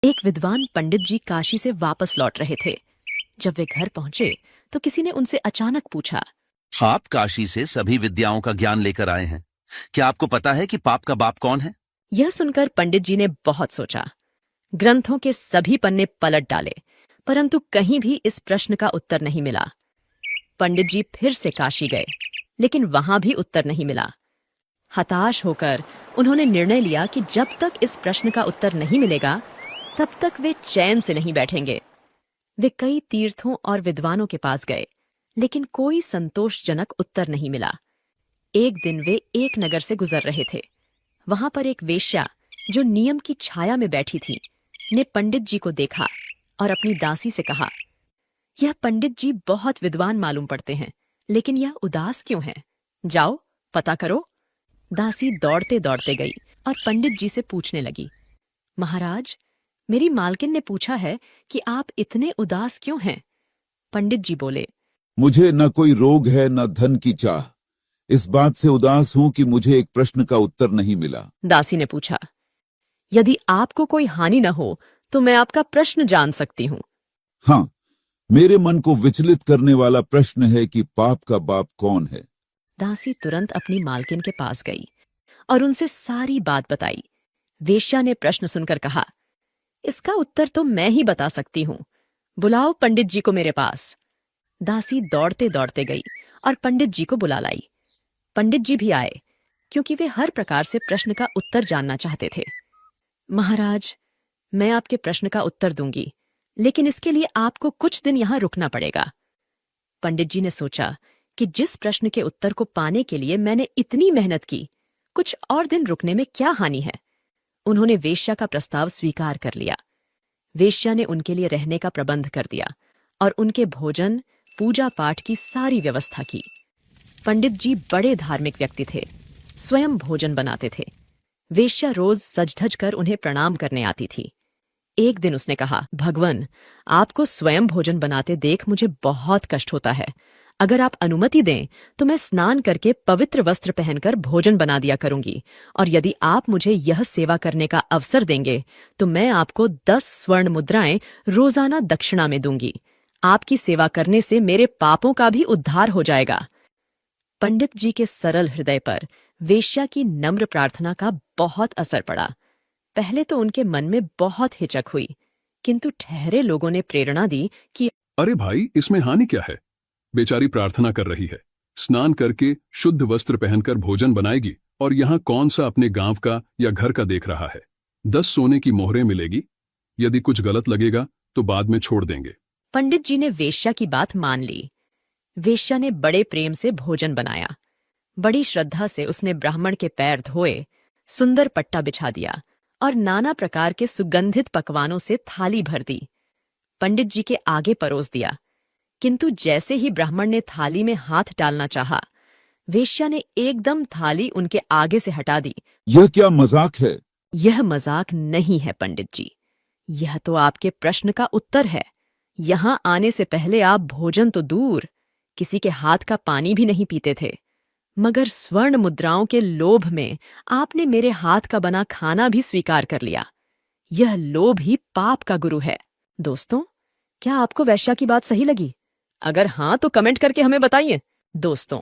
एक विद्वान पंडित जी काशी से वापस लौट रहे थे। जब वे घर पहुंचे तो किसी ने उनसे अचानक पूछा, आप काशी से सभी विद्याओं का ज्ञान लेकर आए हैं। क्या आपको पता है कि पाप का बाप कौन है? यह सुनकर पंडित जी ने बहुत सोचा। ग्रंथों के सभी पन्ने पलट डाले, परंतु कहीं भी इस प्रश्न का उत्तर नहीं मिला। पंडित जी फिर से काशी गए, लेकिन वहां भी उत्तर नहीं मिला। हताश होकर उन्होंने निर्णय लिया कि जब तक इस प्रश्न का उत्तर नहीं मिलेगा, तब तक वे चैन से नहीं बैठेंगे। वे कई तीर्थों और विद्वानों के पास गए, लेकिन कोई संतोषजनक उत्तर नहीं मिला। एक दिन वे एक नगर से गुजर रहे थे। वहां पर एक वेश्या, जो नियम की छाया में बैठी थी, ने पंडित जी को देखा और अपनी दासी से कहा, यह पंडित जी बहुत विद्वान मालूम पड़ते हैं, लेकिन यह उदास क्यों हैं? जाओ पता करो। दासी दौड़ते दौड़ते गई और पंडित जी से पूछने लगी, महाराज, मेरी मालकिन ने पूछा है कि आप इतने उदास क्यों हैं? पंडित जी बोले, मुझे न कोई रोग है न धन की चाह। इस बात से उदास हूं कि मुझे एक प्रश्न का उत्तर नहीं मिला। दासी ने पूछा, यदि आपको कोई हानि न हो तो मैं आपका प्रश्न जान सकती हूँ। हाँ, मेरे मन को विचलित करने वाला प्रश्न है कि पाप का बाप कौन है। दासी तुरंत अपनी मालकिन के पास गई और उनसे सारी बात बताई। वेश्या ने प्रश्न सुनकर कहा, इसका उत्तर तो मैं ही बता सकती हूँ। बुलाओ पंडित जी को मेरे पास। दासी दौड़ते दौड़ते गई और पंडित जी को बुला लाई। पंडित जी भी आए, क्योंकि वे हर प्रकार से प्रश्न का उत्तर जानना चाहते थे। महाराज, मैं आपके प्रश्न का उत्तर दूंगी, लेकिन इसके लिए आपको कुछ दिन यहां रुकना पड़ेगा। पंडित जी ने सोचा कि जिस प्रश्न के उत्तर को पाने के लिए मैंने इतनी मेहनत की, कुछ और दिन रुकने में क्या हानि है। उन्होंने वेश्या का प्रस्ताव स्वीकार कर लिया। वेश्या ने उनके लिए रहने का प्रबंध कर दिया और उनके भोजन, पूजा पाठ की सारी व्यवस्था की। पंडित जी बड़े धार्मिक व्यक्ति थे, स्वयं भोजन बनाते थे। वेश्या रोज सज-धज कर उन्हें प्रणाम करने आती थी। एक दिन उसने कहा, भगवन, आपको स्वयं भोजन बनाते देख मुझे बहुत कष्ट होता है। अगर आप अनुमति दें तो मैं स्नान करके पवित्र वस्त्र पहनकर भोजन बना दिया करूंगी, और यदि आप मुझे यह सेवा करने का अवसर देंगे तो मैं आपको 10 स्वर्ण मुद्राएं रोजाना दक्षिणा में दूंगी। आपकी सेवा करने से मेरे पापों का भी उद्धार हो जाएगा। पंडित जी के सरल हृदय पर वेश्या की नम्र प्रार्थना का बहुत असर पड़ा। पहले तो उनके मन में बहुत हिचक हुई, किंतु ठहरे लोगों ने प्रेरणा दी कि अरे भाई, इसमें हानि क्या है? बेचारी प्रार्थना कर रही है, स्नान करके शुद्ध वस्त्र पहनकर भोजन बनाएगी, और यहाँ कौन सा अपने गांव का या घर का देख रहा है। 10 सोने की मोहरें मिलेगी। यदि कुछ गलत लगेगा तो बाद में छोड़ देंगे। पंडित जी ने वेश्या की बात मान ली। वेश्या ने बड़े प्रेम से भोजन बनाया। बड़ी श्रद्धा से उसने ब्राह्मण के पैर धोए, सुंदर पट्टा बिछा दिया और नाना प्रकार के सुगंधित पकवानों से थाली भर दी। पंडित जी के आगे परोस दिया, किंतु जैसे ही ब्राह्मण ने थाली में हाथ डालना चाहा, वेश्या ने एकदम थाली उनके आगे से हटा दी। यह क्या मजाक है? यह मजाक नहीं है पंडित जी, यह तो आपके प्रश्न का उत्तर है। यहां आने से पहले आप भोजन तो दूर, किसी के हाथ का पानी भी नहीं पीते थे, मगर स्वर्ण मुद्राओं के लोभ में आपने मेरे हाथ का बना खाना भी स्वीकार कर लिया। यह लोभ ही पाप का गुरु है। दोस्तों, क्या आपको वेश्या की बात सही लगी? अगर हाँ तो कमेंट करके हमें बताइए। दोस्तों,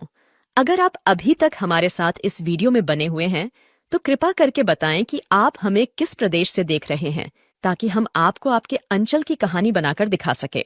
अगर आप अभी तक हमारे साथ इस वीडियो में बने हुए हैं तो कृपा करके बताएं कि आप हमें किस प्रदेश से देख रहे हैं, ताकि हम आपको आपके अंचल की कहानी बनाकर दिखा सके।